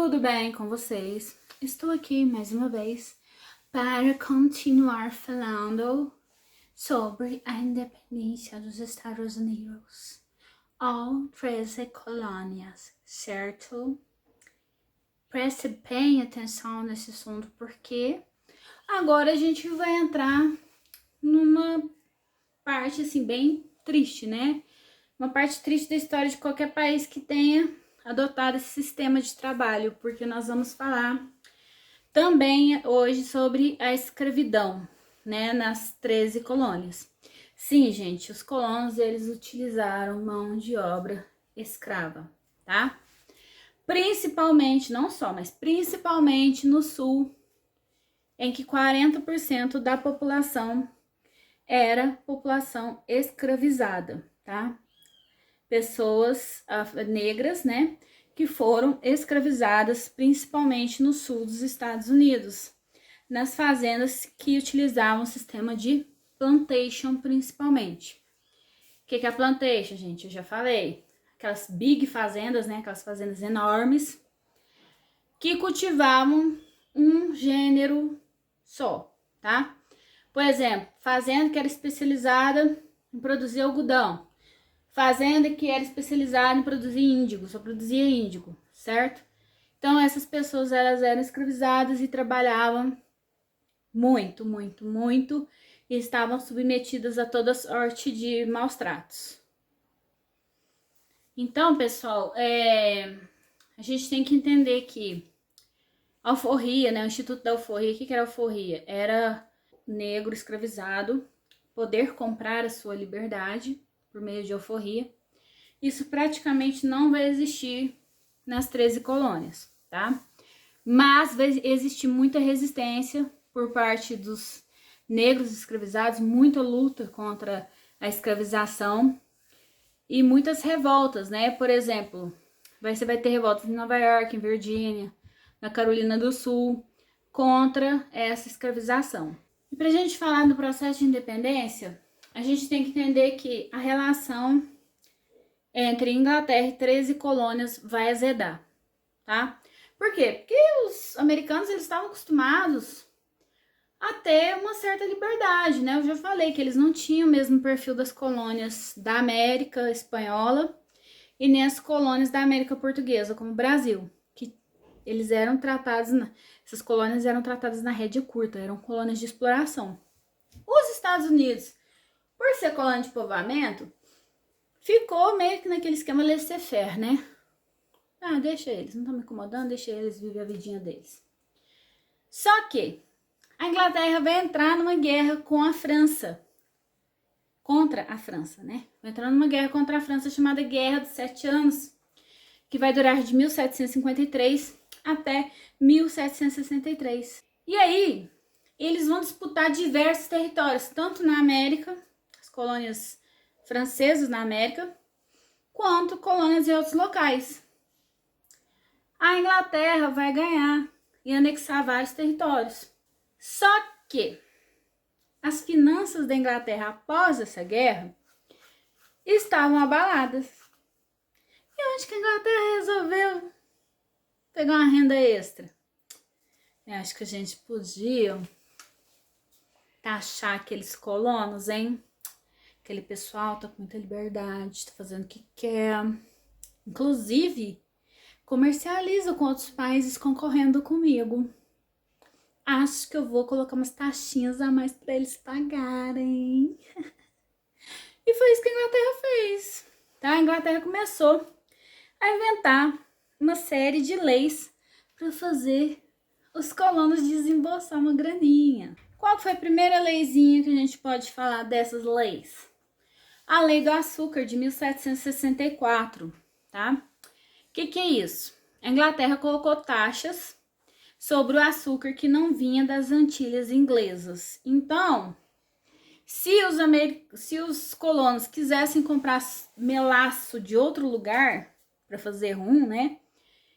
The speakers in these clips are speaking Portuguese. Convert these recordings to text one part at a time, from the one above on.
Tudo bem com vocês? Estou aqui mais uma vez para continuar falando sobre a independência dos Estados Unidos, ou 13 colônias, certo? Preste bem atenção nesse assunto, porque agora a gente vai entrar numa parte assim bem triste, né? Uma parte triste da história de qualquer país que tenha adotado esse sistema de trabalho, porque nós vamos falar também hoje sobre a escravidão, né, nas 13 colônias. Sim, gente, os colonos, eles utilizaram mão de obra escrava, tá? Principalmente, não só, mas principalmente no sul, em que 40% da população era população escravizada, tá? Pessoas negras, né, que foram escravizadas principalmente no sul dos Estados Unidos, nas fazendas que utilizavam o sistema de plantation principalmente. O que é a plantation, gente? Eu já falei. Aquelas big fazendas, né, aquelas fazendas enormes que cultivavam um gênero só, tá? Por exemplo, fazenda que era especializada em produzir algodão. Fazenda que era especializada em produzir índigo, só produzia índigo, certo? Então essas pessoas, elas eram escravizadas e trabalhavam muito, muito, muito, e estavam submetidas a toda sorte de maus tratos. Então, pessoal, a gente tem que entender que a alforria, né, o Instituto da Alforria, o que era a alforria? Era negro escravizado poder comprar a sua liberdade por meio de alforria. Isso praticamente não vai existir nas 13 colônias, tá? Mas vai existir muita resistência por parte dos negros escravizados, muita luta contra a escravização e muitas revoltas, né? Por exemplo, você vai ter revoltas em Nova York, em Virgínia, na Carolina do Sul, contra essa escravização. E pra gente falar do processo de independência, a gente tem que entender que a relação entre Inglaterra e 13 colônias vai azedar, tá? Por quê? Porque os americanos, eles estavam acostumados a ter uma certa liberdade, né? Eu já falei que eles não tinham o mesmo perfil das colônias da América espanhola e nem as colônias da América portuguesa, como o Brasil, que eles eram tratados, essas colônias eram tratadas na rédea curta, eram colônias de exploração. Os Estados Unidos, por ser colônia de povoamento, ficou meio que naquele esquema laissez-faire, né? Ah, deixa eles, não estão me incomodando, deixa eles viver a vidinha deles. Só que a Inglaterra vai entrar numa guerra com a França. Contra a França, né? Vai entrar numa guerra contra a França chamada Guerra dos 7 Anos, que vai durar de 1753 até 1763. E aí, eles vão disputar diversos territórios, tanto na América, as colônias francesas na América, quanto colônias em outros locais. A Inglaterra vai ganhar e anexar vários territórios. Só que as finanças da Inglaterra após essa guerra estavam abaladas. E onde que a Inglaterra resolveu pegar uma renda extra? Eu acho que a gente podia taxar aqueles colonos, hein? Aquele pessoal tá com muita liberdade, tá fazendo o que quer. Inclusive, comercializa com outros países concorrendo comigo. Acho que eu vou colocar umas taxinhas a mais para eles pagarem. E foi isso que a Inglaterra fez, tá? A Inglaterra começou a inventar uma série de leis para fazer os colonos desembolsar uma graninha. Qual foi a primeira leizinha que a gente pode falar dessas leis? A Lei do Açúcar de 1764, tá? O que é isso? A Inglaterra colocou taxas sobre o açúcar que não vinha das Antilhas inglesas. Então, se os colonos quisessem comprar melaço de outro lugar para fazer rum, né?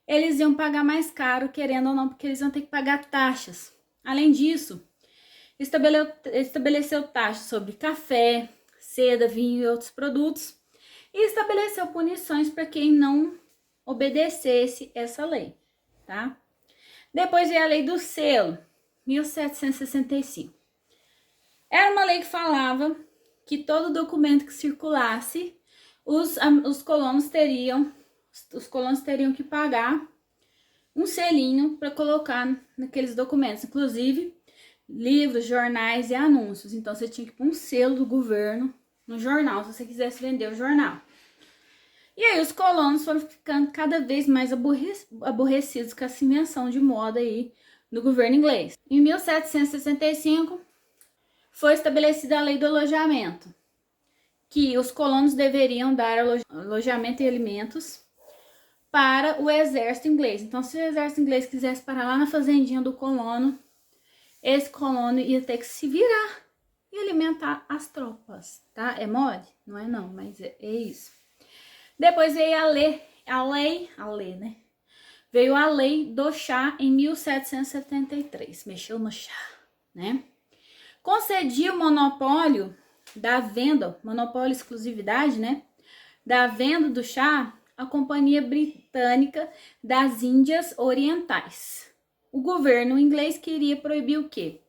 Eles iam pagar mais caro, querendo ou não, porque eles iam ter que pagar taxas. Além disso, estabeleceu taxas sobre café, seda, vinho e outros produtos, e estabeleceu punições para quem não obedecesse essa lei. tá? Depois veio a lei do selo, 1765. Era uma lei que falava que todo documento que circulasse, os colonos teriam que pagar um selinho para colocar naqueles documentos, inclusive livros, jornais e anúncios. Então você tinha que pôr um selo do governo no jornal, se você quisesse vender o jornal. E aí os colonos foram ficando cada vez mais aborrecidos com essa invenção de moda aí do governo inglês. Em 1765 foi estabelecida a lei do alojamento, que os colonos deveriam dar alojamento e alimentos para o exército inglês. Então, se o exército inglês quisesse parar lá na fazendinha do colono, esse colono ia ter que se virar e alimentar as tropas, tá? É mole? Não é não, mas é isso. Depois veio a lei, né? Veio a lei do chá em 1773, mexeu no chá, né? Concedia o monopólio da venda, monopólio exclusividade, né? Da venda do chá à Companhia Britânica das Índias Orientais. O governo inglês queria proibir o quê?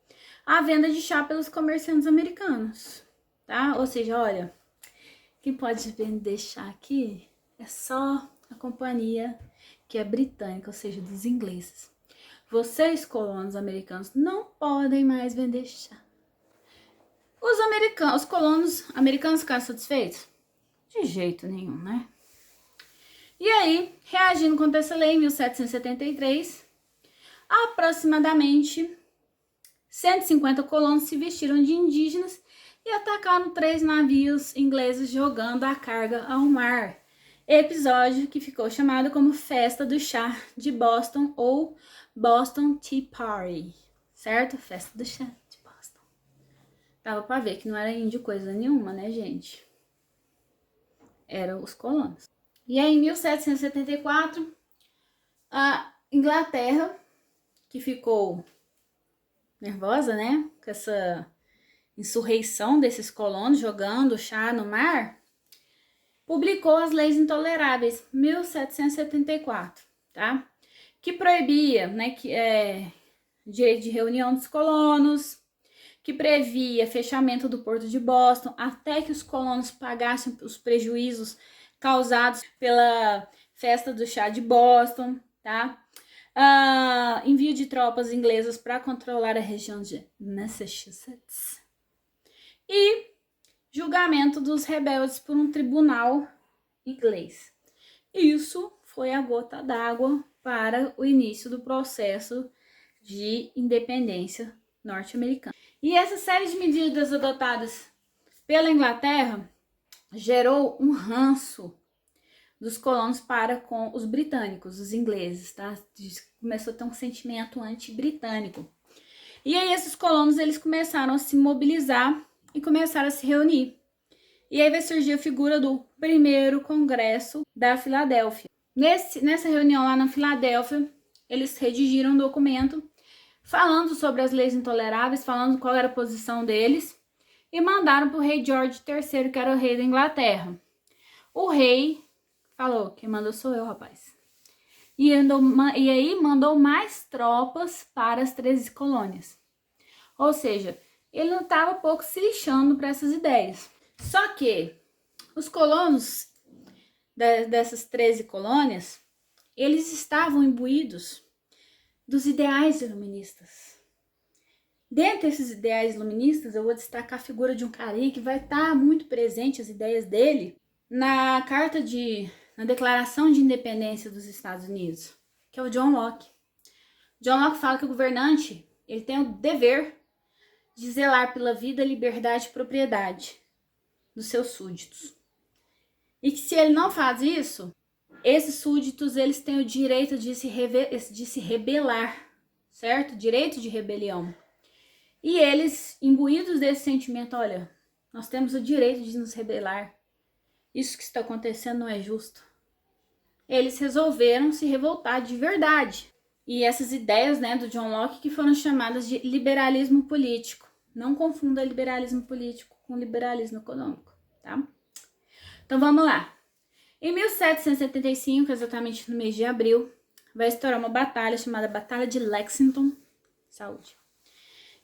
A venda de chá pelos comerciantes americanos, tá? Ou seja, olha, quem pode vender chá aqui é só a companhia que é britânica, ou seja, dos ingleses. Vocês, colonos americanos, não podem mais vender chá. Os colonos americanos ficaram satisfeitos? De jeito nenhum, né? E aí, reagindo contra essa lei, em 1773, aproximadamente 150 colonos se vestiram de indígenas e atacaram 3 navios ingleses jogando a carga ao mar. Episódio que ficou chamado como Festa do Chá de Boston ou Boston Tea Party, certo? Festa do Chá de Boston. Dava pra ver que não era índio coisa nenhuma, né, gente? Eram os colonos. E aí, em 1774, a Inglaterra, que ficou nervosa, né, com essa insurreição desses colonos jogando chá no mar, publicou as Leis Intoleráveis, 1774, tá? Que proibia, né, direito de reunião dos colonos, que previa fechamento do porto de Boston até que os colonos pagassem os prejuízos causados pela festa do chá de Boston, tá? Envio de tropas inglesas para controlar a região de Massachusetts e julgamento dos rebeldes por um tribunal inglês. Isso foi a gota d'água para o início do processo de independência norte-americana. E essa série de medidas adotadas pela Inglaterra gerou um ranço dos colonos para com os britânicos, os ingleses, tá? Começou a ter um sentimento anti-britânico. E aí esses colonos, eles começaram a se mobilizar e começaram a se reunir. E aí vai surgir a figura do primeiro congresso da Filadélfia. Nessa reunião lá na Filadélfia, eles redigiram um documento falando sobre as leis intoleráveis, falando qual era a posição deles, e mandaram para o rei George III, que era o rei da Inglaterra. O rei falou, quem mandou sou eu, rapaz. E aí mandou mais tropas para as 13 colônias. Ou seja, ele não estava pouco se lixando para essas ideias. Só que os colonos dessas 13 colônias, eles estavam imbuídos dos ideais iluministas. Dentre esses ideais iluministas, eu vou destacar a figura de um carinha que vai estar muito presente, as ideias dele, na Declaração de Independência dos Estados Unidos, que é o John Locke. John Locke fala que o governante, ele tem o dever de zelar pela vida, liberdade e propriedade dos seus súditos. E que se ele não faz isso, esses súditos, eles têm o direito de se rebelar, certo? Direito de rebelião. E eles, imbuídos desse sentimento, olha, nós temos o direito de nos rebelar. Isso que está acontecendo não é justo. Eles resolveram se revoltar de verdade. E essas ideias, né, do John Locke, que foram chamadas de liberalismo político. Não confunda liberalismo político com liberalismo econômico, tá? Então vamos lá. Em 1775, exatamente no mês de abril, vai estourar uma batalha chamada Batalha de Lexington, saúde,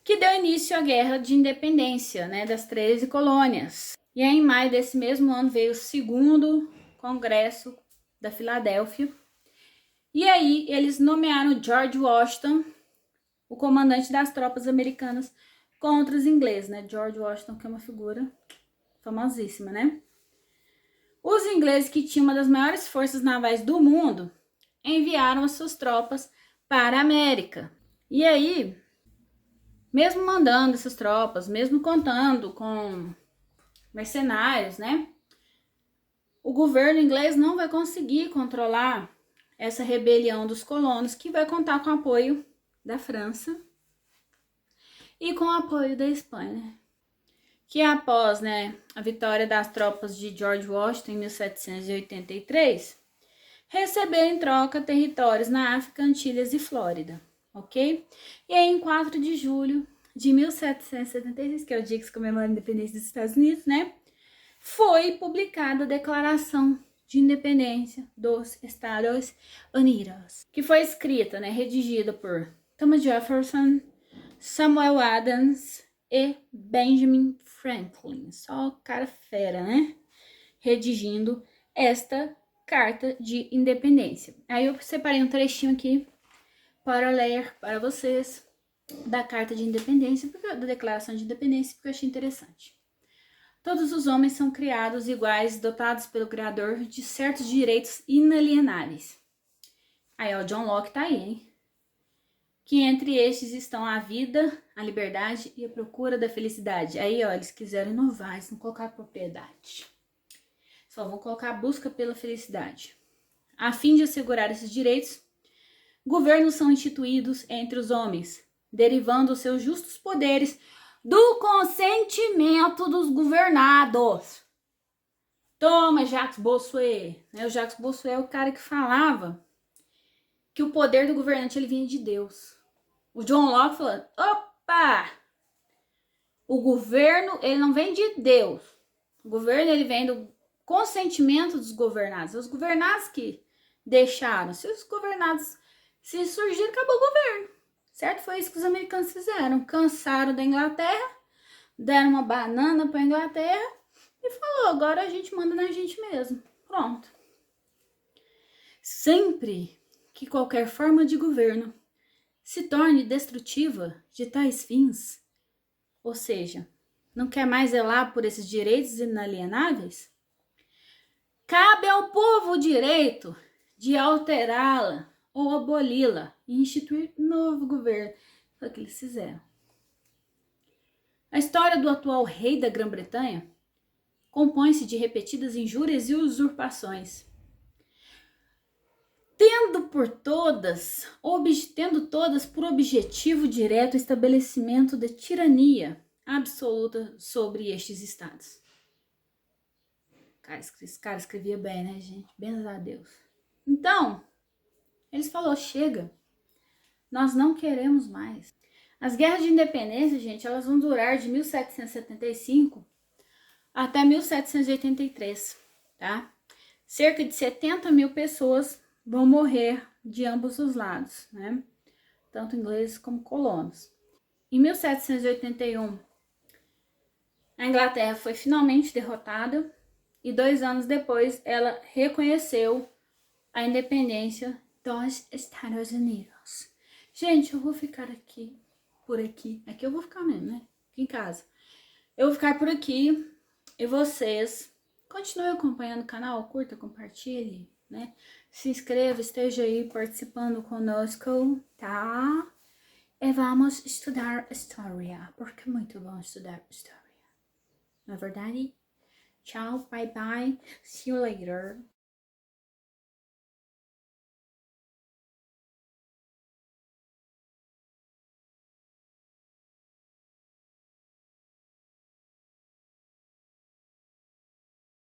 que deu início à Guerra de Independência, né, das 13 colônias. E aí, em maio desse mesmo ano, veio o segundo Congresso da Filadélfia. E aí, eles nomearam George Washington, o comandante das tropas americanas contra os ingleses, né? George Washington, que é uma figura famosíssima, né? Os ingleses, que tinham uma das maiores forças navais do mundo, enviaram as suas tropas para a América. E aí, mesmo mandando essas tropas, mesmo contando com mercenários, né? O governo inglês não vai conseguir controlar essa rebelião dos colonos, que vai contar com o apoio da França e com o apoio da Espanha, que após, né, a vitória das tropas de George Washington em 1783, receberam em troca territórios na África, Antilhas e Flórida, ok? E aí, em 4 de julho de 1776, que é o dia que se comemora a independência dos Estados Unidos, né, foi publicada a Declaração de Independência dos Estados Unidos, que foi escrita, né, redigida por Thomas Jefferson, Samuel Adams e Benjamin Franklin. Só cara fera, né? Redigindo esta carta de independência. Aí eu separei um trechinho aqui para ler para vocês da carta de independência, da declaração de independência, porque eu achei interessante. Todos os homens são criados iguais, dotados pelo Criador de certos direitos inalienáveis. Aí, ó, o John Locke tá aí, hein? Que entre estes estão a vida, a liberdade e a procura da felicidade. Aí, ó, eles quiseram inovar, eles não colocaram propriedade. Só vão colocar a busca pela felicidade. A fim de assegurar esses direitos, governos são instituídos entre os homens, derivando os seus justos poderes do consentimento dos governados. Toma, Jacques Bossuet. O Jacques Bossuet é o cara que falava que o poder do governante ele vinha de Deus. O John Locke falando, opa! O governo ele não vem de Deus. O governo ele vem do consentimento dos governados. Os governados que deixaram. Se os governados se surgirem, acabou o governo. Certo? Foi isso que os americanos fizeram. Cansaram da Inglaterra, deram uma banana para a Inglaterra e falou, agora a gente manda na gente mesmo. Pronto. Sempre que qualquer forma de governo se torne destrutiva de tais fins, ou seja, não quer mais zelar por esses direitos inalienáveis, cabe ao povo o direito de alterá-la ou aboli-la e instituir novo governo. Foi o que eles fizeram. A história do atual rei da Grã-Bretanha compõe-se de repetidas injúrias e usurpações, tendo todas por objetivo direto o estabelecimento da tirania absoluta sobre estes estados. Esse cara escrevia bem, né, gente? Benza a Deus. Então, eles falaram, chega, nós não queremos mais. As guerras de independência, gente, elas vão durar de 1775 até 1783, tá? Cerca de 70 mil pessoas vão morrer de ambos os lados, né? Tanto ingleses como colonos. Em 1781, a Inglaterra foi finalmente derrotada e 2 anos depois ela reconheceu a independência dos Estados Unidos. Gente, eu vou ficar aqui, por aqui. Aqui eu vou ficar mesmo, né? Aqui em casa. Eu vou ficar por aqui e vocês continuem acompanhando o canal, curta, compartilhe, né? Se inscreva, esteja aí participando conosco, tá? E vamos estudar história, porque é muito bom estudar história. Não é verdade? Tchau, bye bye, see you later.